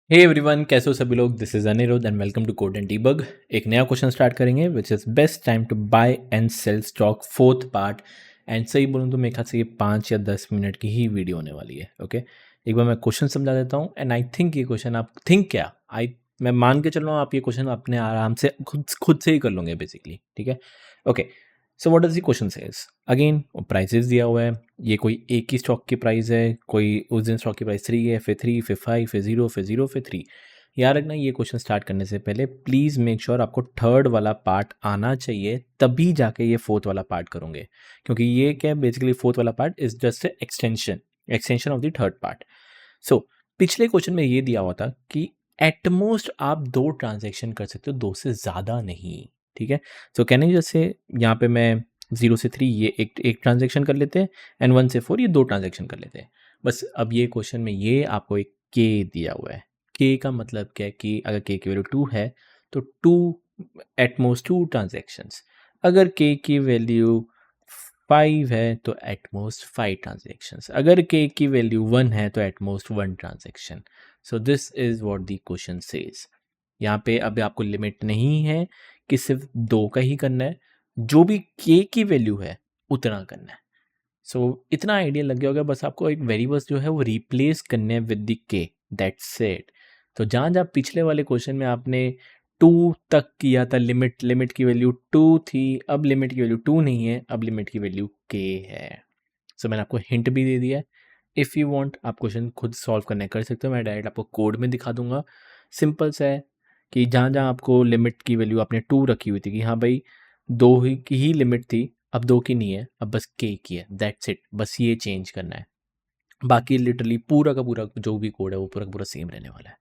Hey everyone, कैसे हो सभी लोग। This is Anirudh and welcome to code and debug. एक नया क्वेश्चन स्टार्ट करेंगे which is best time to buy and sell stock, fourth part. And सही बोलूँ तो मेरे ख्याल से ये 5 या 10 मिनट की ही वीडियो होने वाली है। ओके, एक बार मैं क्वेश्चन समझा देता हूँ एंड आई थिंक ये क्वेश्चन आप थिंक क्या आई मैं मान के चल रहा हूँ आप ये क्वेश्चन अपने आराम से खुद से ही कर लोगे बेसिकली। ठीक है, okay. So what does the question says again, prices दिया हुआ है। ये कोई एक ही स्टॉक की प्राइस है, कोई उस दिन स्टॉक की प्राइस 3 है, फिर 3, फिर 5, फिर 0, फिर 0, फिर 3। याद रखना, ये क्वेश्चन स्टार्ट करने से पहले प्लीज़ मेक श्योर आपको थर्ड वाला पार्ट आना चाहिए, तभी जाके ये फोर्थ वाला पार्ट करोगे। क्योंकि ये क्या है, बेसिकली फोर्थ वाला part is just a extension of the third part. So पिछले क्वेश्चन में ये दिया हुआ था कि एटमोस्ट आप 2 ट्रांजेक्शन कर सकते हो, 2 से ज़्यादा नहीं। ठीक है, सो कहने जैसे यहाँ पे मैं 0 से 3 ये एक ट्रांजेक्शन कर लेते हैं एंड 1 से 4 ये 2 ट्रांजेक्शन कर लेते हैं। बस अब ये क्वेश्चन में ये आपको एक के दिया हुआ है। के का मतलब क्या है कि अगर के की वैल्यू 2 है तो 2 एटमोस्ट 2 ट्रांजेक्शंस। अगर के की वैल्यू 5 है तो एटमोस्ट 5 ट्रांजेक्शंस। अगर के की वैल्यू 1 है तो at most 1 transaction. So this is what the question says. यहाँ पे अभी आपको लिमिट नहीं है कि सिर्फ 2 का ही करना है, जो भी के की वैल्यू है उतना करना है। सो इतना आइडिया लग गया होगा। बस आपको एक वेरिएबल्स जो है वो रिप्लेस करने हैं विद द के, दैट्स इट। तो जहाँ जहाँ पिछले वाले क्वेश्चन में आपने 2 तक किया था, लिमिट की वैल्यू 2 थी, अब लिमिट की वैल्यू 2 नहीं है, अब लिमिट की वैल्यू के है। सो मैंने आपको हिंट भी दे दिया है। इफ़ यू वांट आप क्वेश्चन खुद सॉल्व करने कर सकते हो, मैं डायरेक्ट आपको कोड में दिखा दूंगा। सिंपल सा है कि जहाँ जहाँ आपको लिमिट की वैल्यू आपने 2 रखी हुई थी कि हाँ भाई 2 ही की ही लिमिट थी, अब 2 की नहीं है, अब बस के की है, दैट्स इट। बस ये चेंज करना है, बाकी लिटरली पूरा का पूरा जो भी कोड है वो पूरा का पूरा सेम रहने वाला है।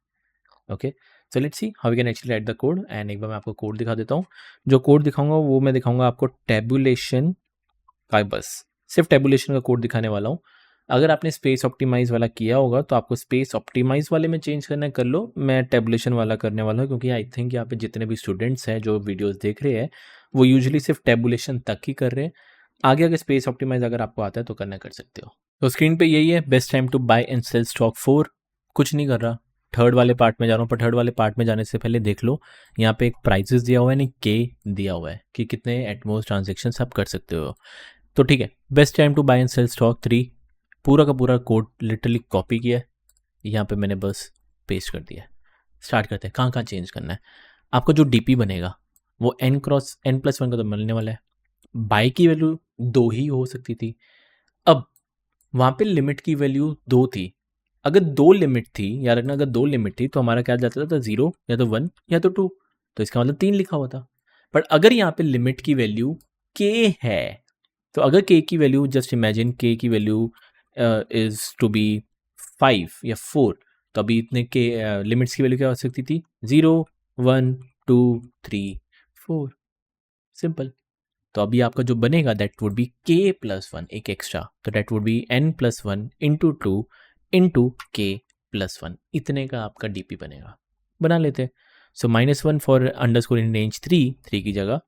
Okay, so let's see how we can actually write the code. And एक बार मैं आपको कोड दिखा देता हूँ। जो कोड दिखाऊंगा वो मैं दिखाऊंगा आपको टेबुलेशन का, बस सिर्फ टेबुलेशन का कोड दिखाने वाला हूँ। अगर आपने स्पेस ऑप्टिमाइज वाला किया होगा तो आपको स्पेस ऑप्टिमाइज वाले में चेंज करना है, कर लो। मैं टेबुलेशन वाला करने वाला हूँ क्योंकि आई थिंक यहाँ पे जितने भी स्टूडेंट्स हैं जो वीडियोस देख रहे हैं वो यूजुअली सिर्फ टेबुलेशन तक ही कर रहे हैं। आगे अगर स्पेस ऑप्टिमाइज अगर आपको आता है तो करना कर सकते हो। तो स्क्रीन पे यही है, best time to buy and sell stock 4। कुछ नहीं कर रहा, थर्ड वाले पार्ट में जा रहा हूँ। पर थर्ड वाले पार्ट में जाने से पहले देख लो, यहाँ पे एक प्राइजेस दिया हुआ है, नहीं के दिया हुआ है कि कितने एटमोस्ट ट्रांजेक्शन आप कर सकते हो। तो ठीक है, best time to buy and sell stock 3, पूरा का पूरा कोड लिटरली कॉपी किया है, यहाँ पे मैंने बस पेस्ट कर दिया है। स्टार्ट करते हैं, कहाँ कहाँ चेंज करना है। आपका जो डीपी बनेगा वो n+n+1 का तो मिलने वाला है। बाई की वैल्यू 2 ही हो सकती थी। अब वहाँ पे लिमिट की वैल्यू 2 थी। अगर 2 लिमिट थी, याद रखना, अगर 2 लिमिट थी तो हमारा क्या जाता था, 0 या तो 1 या तो 2, तो इसका मतलब 3 लिखा हुआ था। पर अगर यहाँ पे लिमिट की वैल्यू k है, तो अगर k की वैल्यू, जस्ट इमेजिन k की वैल्यू इज टू बी 5 या 4, तो अभी इतने के लिमिट्स की वैल्यू क्या हो सकती थी, 0, 1, 2, 3, 4, सिंपल। तो अभी आपका जो बनेगा दैट वुड बी k+1, एक एक्स्ट्रा, तो that would be n+1 into 2 into k+1, इतने का आपका डीपी बनेगा। बना लेते। सो -1 फॉर अंडरस्कोर इन रेंज 3 की जगह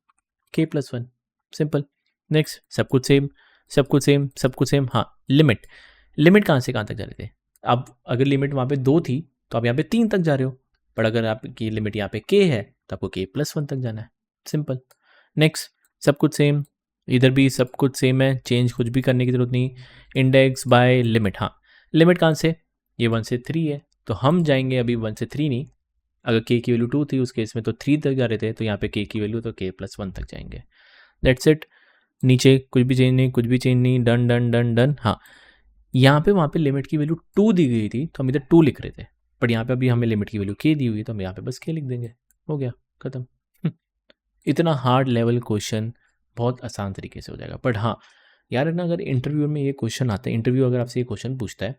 k+1, सिंपल। नेक्स्ट, सब कुछ सेम, सब कुछ सेम, सब कुछ सेम। हाँ, लिमिट कहाँ से कहाँ तक जा रहे थे। अब अगर लिमिट वहाँ पे 2 थी तो आप यहाँ पे 3 तक जा रहे हो, पर अगर आपकी लिमिट यहाँ पे k है तो आपको k+1 तक जाना है, सिंपल। नेक्स्ट, सब कुछ सेम, इधर भी सब कुछ सेम है, चेंज कुछ भी करने की जरूरत नहीं। इंडेक्स बाय लिमिट, हाँ लिमिट कहाँ से, ये 1 से 3 है, तो हम जाएंगे अभी 1 से 3 नहीं। अगर k की वैल्यू 2 थी उस केस में तो 3 तक जा रहे थे, तो यहाँ पे k की वैल्यू तो k+1 तक जाएंगे, दैट्स इट। नीचे कुछ भी चेंज नहीं, कुछ भी चेंज नहीं, डन डन डन डन। हाँ, यहाँ पे वहाँ पे लिमिट की वैल्यू 2 दी गई थी तो हम इधर 2 लिख रहे थे, बट यहाँ पे अभी हमें लिमिट की वैल्यू k दी हुई है तो हम यहाँ पे बस k लिख देंगे, हो गया, खत्म। इतना हार्ड लेवल क्वेश्चन बहुत आसान तरीके से हो जाएगा। बट हाँ यार, ना अगर इंटरव्यू में ये क्वेश्चन आता है, इंटरव्यू अगर आपसे ये क्वेश्चन पूछता है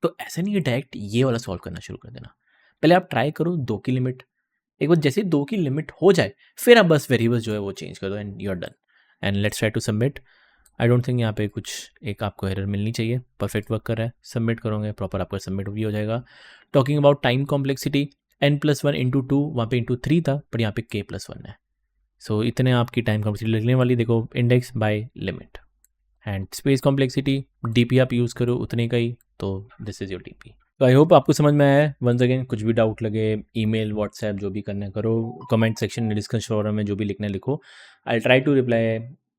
तो ऐसा नहीं है डायरेक्ट ये वाला सॉल्व करना शुरू कर देना। पहले आप ट्राई करो 2 की लिमिट, एक बार जैसे 2 की लिमिट हो जाए फिर आप बस वेरिएबल्स जो है वो चेंज कर दो and you are done. And let's try to submit. I don't think यहाँ पे कुछ एक आपको एरर मिलनी चाहिए, परफेक्ट वर्क कर रहा है। सबमिट करोगे प्रॉपर आपका सबमिट भी हो जाएगा। Talking about time complexity, n+1 into 2, वहाँ पे इंटू 3 था बट यहाँ पे k+1 है। सो इतने आपकी टाइम कॉम्प्लेक्सिटी लगने वाली, देखो index bye limit. And space complexity, DP आप यूज़ करो उतने का ही, तो दिस इज़ योर डीपी। तो आई होप आपको समझ में आया है। वंस अगेन कुछ भी डाउट लगे, ईमेल, व्हाट्सएप जो भी करना है करो, कमेंट सेक्शन में, डिस्कशन फोरम में जो भी लिखना है लिखो। I try to reply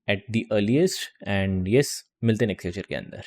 at the earliest and yes, मिलते हैं नेक्स्ट लेक्चर के अंदर।